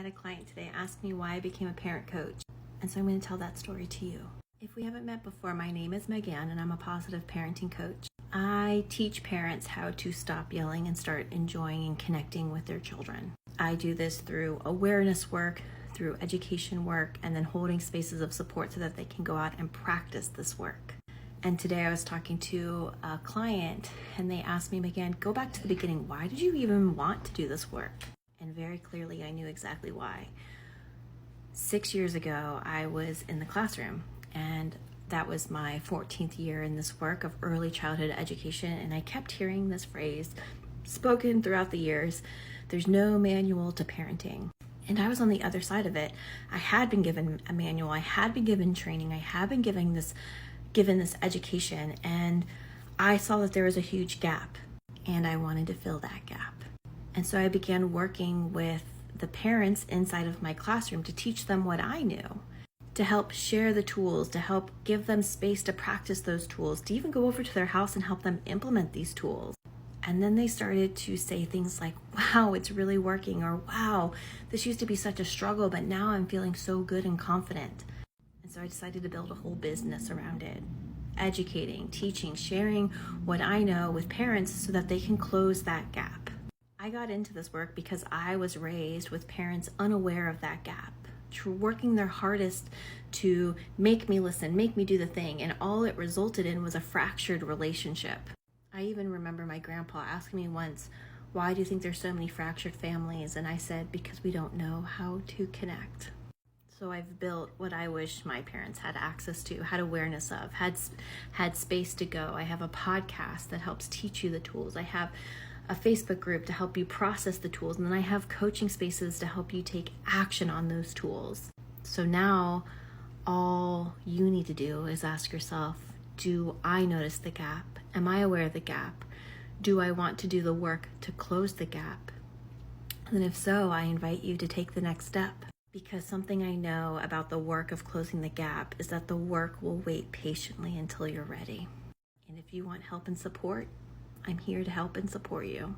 a client today ask me why I became a parent coach, and so I'm going to tell that story to you. If we haven't met before, my name is MegAnne and I'm a positive parenting coach. I teach parents how to stop yelling and start enjoying and connecting with their children. I do this through awareness work, through education work, and then holding spaces of support so that they can go out and practice this work. And today I was talking to a client and they asked me, MegAnne, go back to the beginning. Why did you even want to do this work? And very clearly I knew exactly why. 6 years ago, I was in the classroom, and that was my 14th year in this work of early childhood education. And I kept hearing this phrase spoken throughout the years: there's no manual to parenting. And I was on the other side of it. I had been given a manual, I had been given training, I had been given this education, and I saw that there was a huge gap, and I wanted to fill that gap. And so I began working with the parents inside of my classroom to teach them what I knew, to help share the tools, to help give them space to practice those tools, to even go over to their house and help them implement these tools. And then they started to say things like, wow, it's really working, or wow, this used to be such a struggle, but now I'm feeling so good and confident. And so I decided to build a whole business around it, educating, teaching, sharing what I know with parents so that they can close that gap. I got into this work because I was raised with parents unaware of that gap, working their hardest to make me listen, make me do the thing, and all it resulted in was a fractured relationship. I even remember my grandpa asking me once, why do you think there's so many fractured families? And I said, because we don't know how to connect. So I've built what I wish my parents had access to, had awareness of, had space to go. I have a podcast that helps teach you the tools. I have a Facebook group to help you process the tools. And then I have coaching spaces to help you take action on those tools. So now all you need to do is ask yourself, do I notice the gap? Am I aware of the gap? Do I want to do the work to close the gap? And if so, I invite you to take the next step. Because something I know about the work of closing the gap is that the work will wait patiently until you're ready. And if you want help and support, I'm here to help and support you.